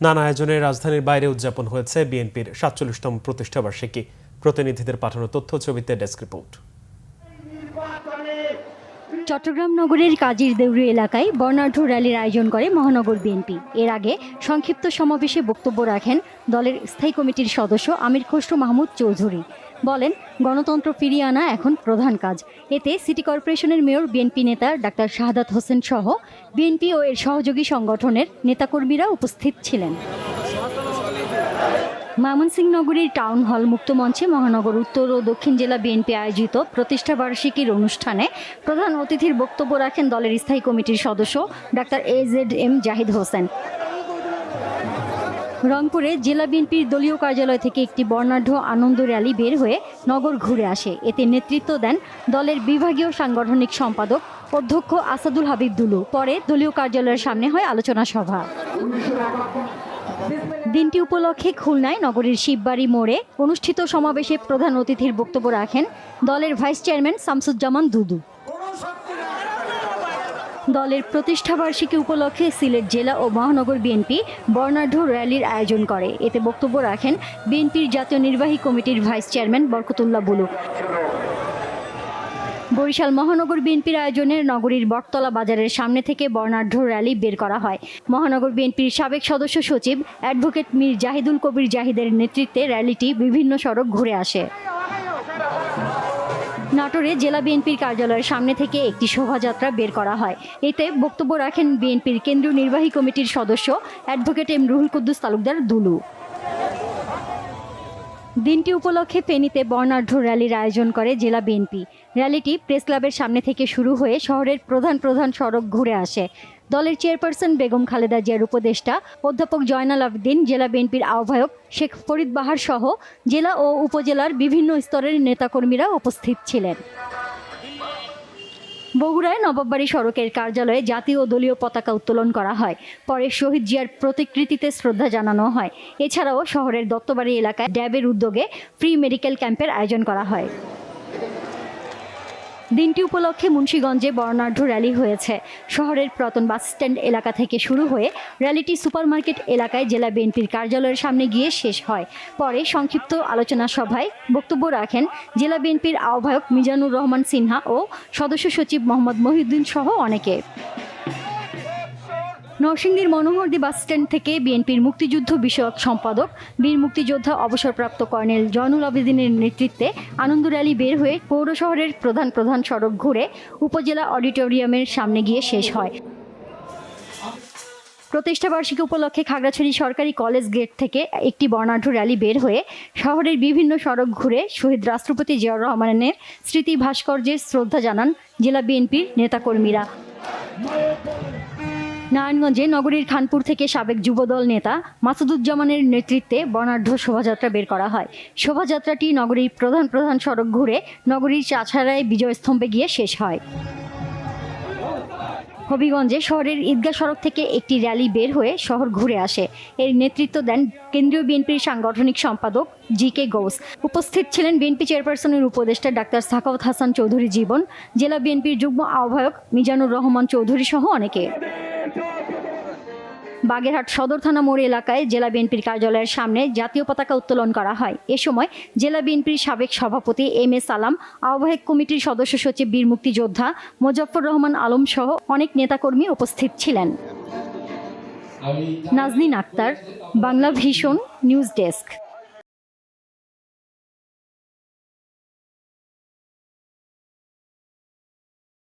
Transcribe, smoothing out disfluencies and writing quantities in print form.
নানা আয়োজনে রাজধানীর বাইরে উদযাপন হয়েছে বিএনপির ৪৭তম প্রতিষ্ঠাবার্ষিকী। প্রতিনিধিদের পাঠানো তথ্য ছবিতে ডেস্ক রিপোর্ট। চট্টগ্রাম নগরের কাজীর দেউরি এলাকায় বর্ণাঢ্য র্যালির আয়োজন করে মহানগর বিএনপি। এর আগে সংক্ষিপ্ত সমাবেশে বক্তব্য রাখেন দলের স্থায়ী কমিটির সদস্য আমির খসরু মাহমুদ চৌধুরী। বলেন, গণতন্ত্র ফিরিয়ে আনা এখন প্রধান কাজ। এতে সিটি কর্পোরেশনের মেয়র বিএনপি নেতা ডাক্তার শাহাদাত হোসেন সহ বিএনপি ও এর সহযোগী সংগঠনের নেতাকর্মীরা উপস্থিত ছিলেন। ময়মনসিংহ নগরীর টাউন হল মুক্ত মঞ্চে মহানগর উত্তর ও দক্ষিণ জেলা বিএনপি আয়োজিত প্রতিষ্ঠাবার্ষিকীর অনুষ্ঠানে প্রধান অতিথির বক্তব্য রাখেন দলের স্থায়ী কমিটির সদস্য ডাক্তার AZM জাহিদ হোসেন। রংপুরে জেলা বিএনপির দলীয় কার্যালয় থেকে একটি বর্ণাঢ্য আনন্দ র্যালি বের হয়ে নগর ঘুরে আসে। এতে নেতৃত্ব দেন দলের বিভাগীয় সাংগঠনিক সম্পাদক অধ্যক্ষ আসাদুল হাবিব দুলু। পরে দলীয় কার্যালয়ের সামনে হয় আলোচনা সভা। দিনটি উপলক্ষে খুলনায় নগরীর শিববাড়ি মোড়ে অনুষ্ঠিত সমাবেশে প্রধান অতিথির বক্তব্য রাখেন দলের ভাইস চেয়ারম্যান শামসুজ্জামান দুদু। দলের প্রতিষ্ঠাবার্ষিকী উপলক্ষে সিলেট জেলা ও মহানগর বিএনপি বর্ণাঢ্য র্যালির আয়োজন করে। এতে বক্তব্য রাখেন বিএনপির জাতীয় নির্বাহী কমিটির ভাইস চেয়ারম্যান বরকতুল্লাহ বুলু। বরিশাল মহানগর বিএনপির আয়োজনে নগরীর বটতলা বাজারের সামনে থেকে বর্ণাঢ্য র্যালি বের করা হয়। মহানগর বিএনপির সাবেক সদস্য সচিব অ্যাডভোকেট মীর জাহিদুল কবির জাহিদের নেতৃত্বে র্যালিটি বিভিন্ন সড়ক ঘুরে আসে। নাটোরে জেলা বিএনপির কার্যালয়ের সামনে থেকে একটি শোভাযাত্রা বের করা হয়। এতে বক্তব্য রাখেন বিএনপির কেন্দ্রীয় নির্বাহী কমিটির সদস্য অ্যাডভোকেট এম রুহুল কুদ্দুস তালুকদার দুলু। দিনটি উপলক্ষে ফেনীতে বর্ণাঢ্য র্যালির আয়োজন করে জেলা বিএনপি। র্যালিটি প্রেস ক্লাবের সামনে থেকে শুরু হয়ে শহরের প্রধান সড়ক ঘুরে আসে। দলের চেয়ারপারসন বেগম খালেদা জিয়ার উপদেষ্টা অধ্যাপক জয়নাল আবেদিন, জেলা বিএনপির আহ্বায়ক শেখ ফরিদ বাহার সহ জেলা ও উপজেলার বিভিন্ন স্তরের নেতাকর্মীরা উপস্থিত ছিলেন। বগুড়ায় নবাববাড়ি সড়কের কার্যালয়ে জাতীয় ও দলীয় পতাকা উত্তোলন করা হয়। পরে শহীদ জিয়ার প্রতিকৃতিতে শ্রদ্ধা জানানো হয়। এছাড়াও শহরের দত্তবাড়ি এলাকায় ড্যাবের উদ্যোগে ফ্রি মেডিকেল ক্যাম্পের আয়োজন করা হয়। দিনটি উপলক্ষে মুন্সিগঞ্জে বর্ণাঢ্য র্যালি হয়েছে। শহরের পুরাতন বাসস্ট্যান্ড এলাকা থেকে শুরু হয়ে র্যালিটি সুপারমার্কেট এলাকায় জেলা বিএনপির কার্যালয়ের সামনে গিয়ে শেষ হয়। পরে সংক্ষিপ্ত আলোচনা সভায় বক্তব্য রাখেন জেলা বিএনপির আহ্বায়ক মিজানুর রহমান সিনহা ও সদস্য সচিব মোহাম্মদ মহিউদ্দিন সহ অনেকে। নরসিংদীর মনোহরদী বাসস্ট্যান্ড থেকে বিএনপির মুক্তিযুদ্ধ বিষয়ক সম্পাদক বীর মুক্তিযোদ্ধা অবসরপ্রাপ্ত কর্নেল জয়নুল আবেদিনের নেতৃত্বে আনন্দ র্যালি বের হয়ে পৌর শহরের প্রধান সড়ক ঘুরে উপজেলা অডিটোরিয়ামের সামনে গিয়ে শেষ হয়। প্রতিষ্ঠাবার্ষিকী উপলক্ষে খাগড়াছড়ি সরকারি কলেজ গেট থেকে একটি বর্ণাঢ্য র্যালি বের হয়ে শহরের বিভিন্ন সড়ক ঘুরে শহীদ রাষ্ট্রপতি জিয়াউর রহমানের স্মৃতি ভাস্কর্যে শ্রদ্ধা জানান জেলা বিএনপির নেতাকর্মীরা। নারায়ণগঞ্জে নগরীর খানপুর থেকে সাবেক যুবদল নেতা মাসুদুজ্জামানের নেতৃত্বে বর্ণাঢ্য শোভাযাত্রা বের করা হয়। শোভাযাত্রাটি নগরীর প্রধান সড়ক ঘুরে নগরীর চাছাড়ায় বিজয়স্তম্ভে গিয়ে শেষ হয়। হবিগঞ্জে শহরের ঈদগাহ সড়ক থেকে একটি র্যালি বের হয়ে শহর ঘুরে আসে। এর নেতৃত্ব দেন কেন্দ্রীয় বিএনপির সাংগঠনিক সম্পাদক GK গৌস। উপস্থিত ছিলেন বিএনপি চেয়ারপারসনের উপদেষ্টা ডাক্তার সাখাওয়াত হাসান চৌধুরী জীবন, জেলা বিএনপির যুগ্ম আহ্বায়ক মিজানুর রহমান চৌধুরী সহ অনেকে। বাগেরহাট সদর থানা মোড় এলাকায় জেলা বিএনপির কার্যালয়ের সামনে জাতীয় পতাকা উত্তোলন করা হয়। এ সময় জেলা বিএনপির সাবেক সভাপতি MA সালাম, আহ্বায়ক কমিটির সদস্য সচিব বীর মুক্তিযোদ্ধা মোজাফফর রহমান আলম সহ অনেক নেতাকর্মী উপস্থিত ছিলেন। Nazneen Akter, Bangla vision news desk.